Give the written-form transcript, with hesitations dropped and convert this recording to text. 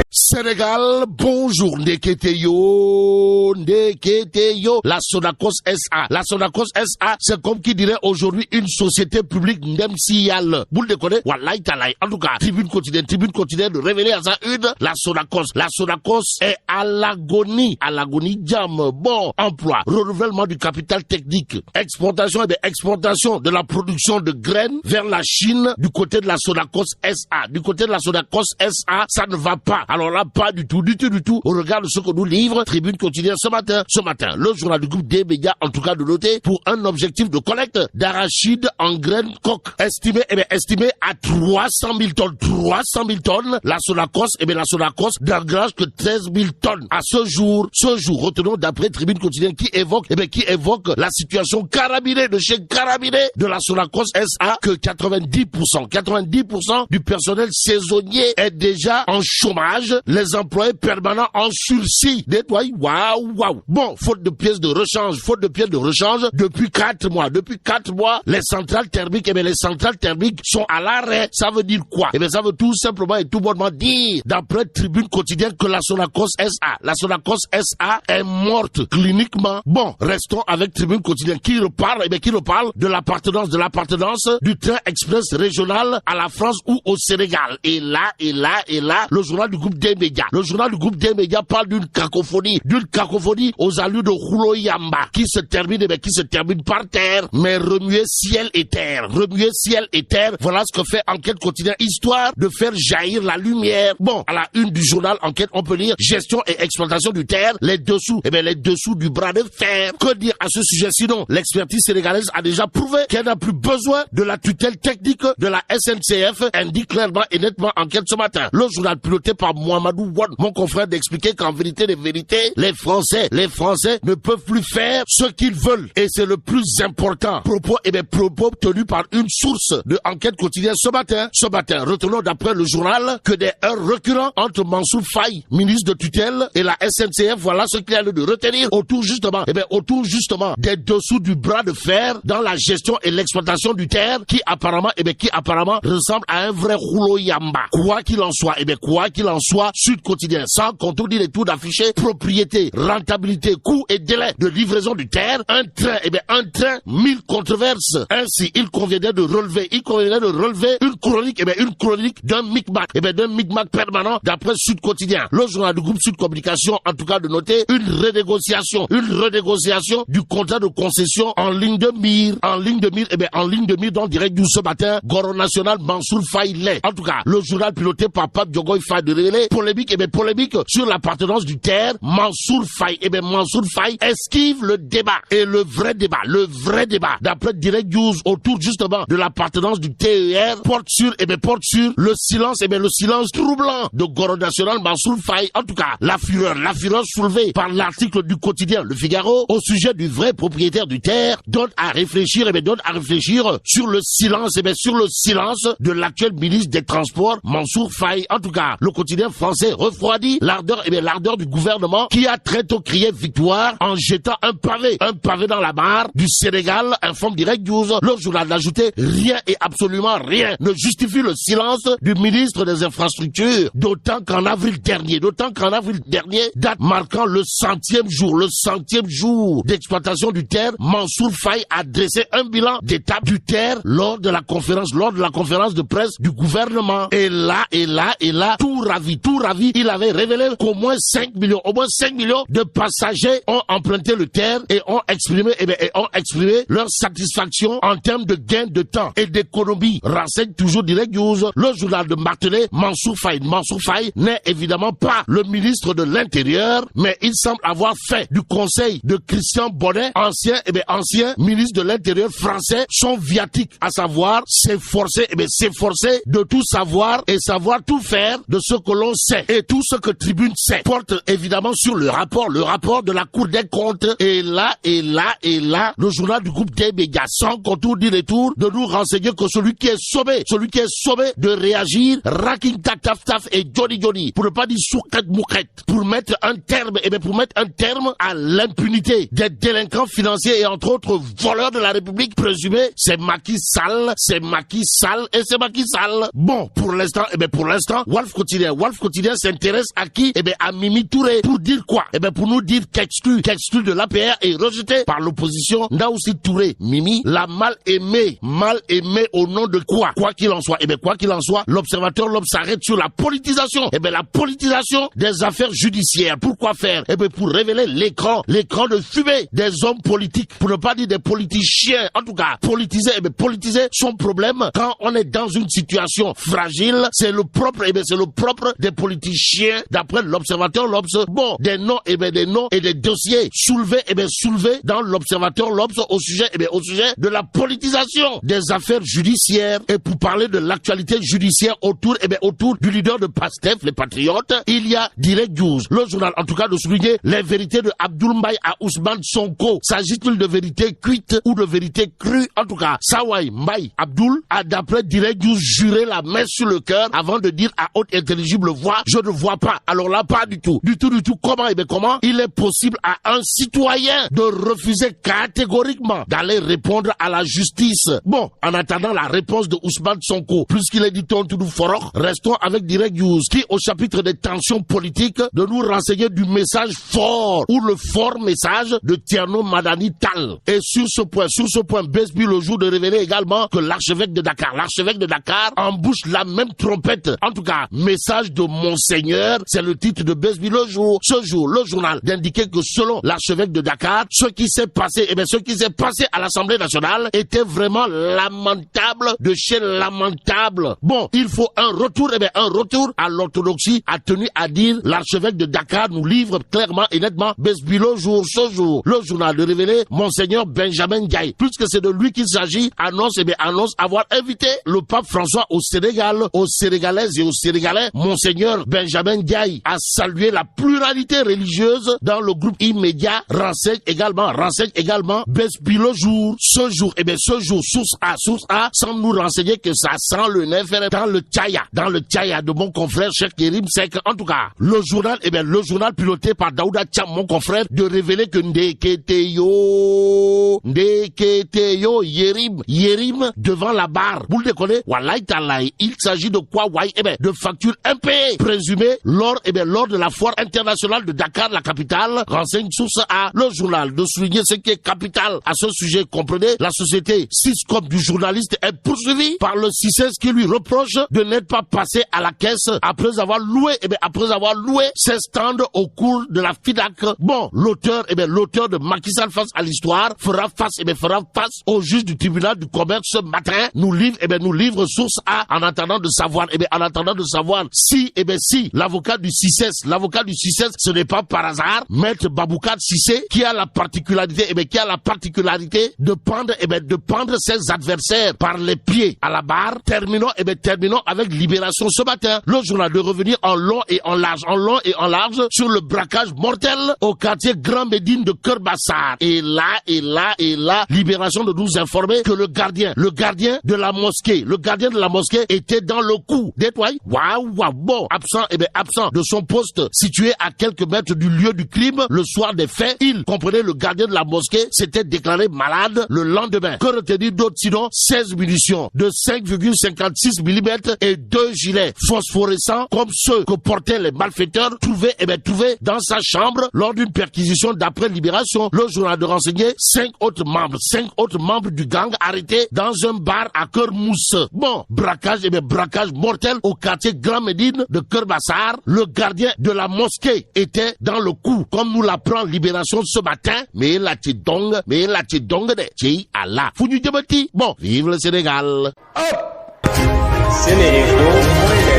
Sénégal, bonjour, Ndeketeyo. La Sonacos SA. La Sonacos SA, c'est comme qui dirait aujourd'hui une société publique Ndemsial. Vous le connaissez? Wallahi Talaï. En tout cas, tribune quotidienne de révéler à ça une, la Sonacos. La Sonacos est à l'agonie jam. Bon, emploi, renouvellement du capital technique, exportation de la production de graines vers la Chine du côté de la Sonacos SA. Du côté de la Sonacos SA, ça ne va pas. Alors là, pas du tout. On regarde ce que nous livre Tribune quotidienne ce matin, le journal du groupe des médias, en tout cas de noter, pour un objectif de collecte d'arachide en graines coque, estimé à 300 000 tonnes. 300 000 tonnes. La Sonacos n'engrange que 13 000 tonnes. À ce jour, retenons d'après Tribune quotidienne qui évoque la situation carabinée de chez Carabinée de la Sonacos SA, que 90% du personnel saisonnier est déjà en chômage, les employés permanents en sursis. Waouh. Bon, faute de pièces de rechange depuis 4 mois. Les centrales thermiques, sont à l'arrêt. Ça veut dire quoi? Ça veut tout simplement et tout bonnement dire, d'après Tribune quotidienne, que la Sonacos SA est morte cliniquement. Bon, restons avec Tribune quotidienne qui reparle de l'appartenance du train express régional à la France ou au Sénégal. Et là, le journal du groupe des médias. Le journal du groupe des médias parle d'une cacophonie aux allures de Roulo Yamba, qui se termine par terre, mais remuer ciel et terre. Voilà ce que fait Enquête quotidienne, histoire de faire jaillir la lumière. Bon, à la une du journal Enquête, on peut lire gestion et exploitation du terre, les dessous du bras de fer. Que dire à ce sujet sinon? L'expertise sénégalaise a déjà prouvé qu'elle n'a plus besoin de la tutelle technique de la SNCF, indique clairement et nettement Enquête ce matin. Le journal piloté par Mohamedou Wade, mon confrère, d'expliquer qu'en vérité des vérités, les Français ne peuvent plus faire ce qu'ils veulent. Et c'est le plus important. Propos tenus par une source de Enquête quotidienne ce matin. Retenons d'après le journal que des heurts récurrents entre Mansour Faye, ministre de tutelle, et la SNCF, voilà ce qu'il y a lieu de retenir autour justement des dessous du bras de fer dans la gestion et l'exploitation du terre qui apparemment ressemble à un vrai rouleau yamba. Quoi qu'il en soit, Sud Quotidien, sans contredire les taux d'affiché, propriété, rentabilité, coût et délai de livraison du terre, un train, 1000 controverses. Ainsi, il conviendrait de relever une chronique d'un micmac permanent d'après Sud Quotidien. Le journal du groupe Sud Communication, en tout cas de noter, une renégociation du contrat de concession en ligne de mire, dans direct du ce matin, Goro National Mansour Faye. En tout cas, le journal piloté par Pape Diogoy Faye de révéler polémique sur l'appartenance du terre. Mansour Faye esquive le débat. Et le vrai débat, d'après Direct News, autour justement de l'appartenance du TER, porte sur le silence troublant de Goro National Mansour Faye. En tout cas, la fureur soulevée par l'article du quotidien Le Figaro au sujet du vrai propriétaire du terre donne à réfléchir sur le silence de l'actuel ministre des Transports Mansour Faye. En tout cas, le quotidien français refroidit l'ardeur du gouvernement qui a très tôt crié victoire en jetant un pavé dans la mare du Sénégal, informe Direct News. Le journal d'ajouter rien et absolument rien ne justifie le silence du ministre des Infrastructures, d'autant qu'en avril dernier, date marquant le 100e jour d'exploitation du terre, Mansour Faye a dressé un bilan d'étape du terre lors de la conférence de presse du gouvernement. Et là, tout ravi, il avait révélé qu'au moins 5 millions de passagers ont emprunté le terre et ont exprimé leur satisfaction en termes de gain de temps et d'économie. Renseigne toujours Direct News. Le journal de Martelet, Mansour Faye n'est évidemment pas le ministre de l'Intérieur, mais il semble avoir fait du conseil de Christian Bonnet, ancien ministre de l'Intérieur français, son viatique, à savoir s'efforcer de tout savoir et savoir tout faire de ce que l'on sait. sait et tout ce que Tribune sait porte évidemment sur le rapport de la Cour des comptes. Et là, le journal du groupe des médias, sans contour ni retour, de nous renseigner que celui qui est sommé de réagir, Raking taf taf et Johnny, pour ne pas dire souquette mouquette, pour mettre un terme à l'impunité des délinquants financiers et entre autres voleurs de la République présumés, c'est Macky Sall. Bon, pour l'instant, Walf Quotidien s'intéresse à qui? À Mimi Touré. Pour dire quoi? Pour nous dire qu'exclu de l'APR est rejeté par l'opposition. Ndaoussi Touré, Mimi, l'a mal aimé au nom de quoi? Quoi qu'il en soit, l'observateur s'arrête sur la politisation. La politisation des affaires judiciaires. Pourquoi faire? Pour révéler l'écran de fumée des hommes politiques. Pour ne pas dire des politiciens. En tout cas, politiser son problème quand on est dans une situation fragile, c'est le propre des politiciens d'après l'observateur l'Obs. Bon, des noms et des dossiers soulevés dans l'observateur l'Obs au sujet de la politisation des affaires judiciaires. Et pour parler de l'actualité judiciaire autour du leader de PASTEF, les Patriotes, il y a Direct News, le journal en tout cas de souligner les vérités de Abdoul Mbaye à Ousmane Sonko. S'agit-il de vérité cuite ou de vérité crue? En tout cas, Sawai Mbaye Abdoul a d'après Direct News juré la main sur le cœur avant de dire à haute intelligible voix, je ne vois pas. Alors là, pas du tout. Comment il est possible à un citoyen de refuser catégoriquement d'aller répondre à la justice? Bon, en attendant la réponse de Ousmane Sonko, puisqu'il est dit tout fort, restons avec Direct News, qui au chapitre des tensions politiques, de nous renseigner du message fort, ou le fort message de Tierno Madani Tal. Et sur ce point, Besbi le jour de révéler également que l'archevêque de Dakar embouche la même trompette. En tout cas, message de Monseigneur, c'est le titre de Besbi le jour. Ce jour, le journal d'indiquer que selon l'archevêque de Dakar, ce qui s'est passé à l'Assemblée nationale était vraiment lamentable de chez lamentable. Bon, il faut un retour à l'orthodoxie, a tenu à dire l'archevêque de Dakar, nous livre clairement et nettement Besbi le jour. Ce jour, le journal de révéler Monseigneur Benjamin Ndiaye, puisque c'est de lui qu'il s'agit, annonce avoir invité le pape François au Sénégal, aux Sénégalaises et aux Sénégalais. Monseigneur Benjamin Ndiaye a salué la pluralité religieuse dans le groupe immédiat, renseigne également Besbi le jour. Ce jour, source A, sans nous renseigner que ça sent le nef dans le tchaya de mon confrère Cheikh Yérim Seck. En tout cas, le journal piloté par Daouda Tcham, mon confrère, de révéler que Ndeketeyo Yérim devant la barre. Vous le déconnez? Wallahi Talaï, il s'agit de quoi? De factures impayées présumées lors de la foire internationale de Dakar, la capitale, renseigne source A. Le journal de souligner ce qui est capital à ce sujet. Comprenez, la société Syscom du journaliste est poursuivie par le CICES qui lui reproche de n'être pas passé à la caisse après avoir loué ses stands au cours de la FIDAC. Bon, l'auteur de Macky Sall face à l'histoire fera face au juge du tribunal du commerce ce matin. Nous livre source A en attendant de savoir si l'avocat du CICES, ce n'est pas par hasard Maître Baboukat Cissé qui a la particularité de pendre ses adversaires par les pieds à la barre. Terminons avec Libération ce matin. Le journal de revenir en long et en large sur le braquage mortel au quartier Grand Médine de Kerbassar. Et là, Libération de nous informer que le gardien de la mosquée était dans le coup. Bon, absent de son poste situé à quelques mètres du lieu du crime le soir des faits. Le gardien de la mosquée s'était déclaré malade le lendemain. Que retenir d'autre sinon 16 munitions de 5,56 mm et 2 gilets phosphorescents comme ceux que portaient les malfaiteurs trouvés dans sa chambre lors d'une perquisition d'après Libération. Le journal de renseigner 5 autres membres du gang arrêtés dans un bar à Kermousse. Bon, braquage mortel au quartier Grand Médine de Kerbassar. Le gardien de la mosquée était dans le coup, comme nous l'apprend Libération ce matin. Mais la tidong de Tchi Allah. Foudu Djabati. Bon, vive le Sénégal. Sénégal.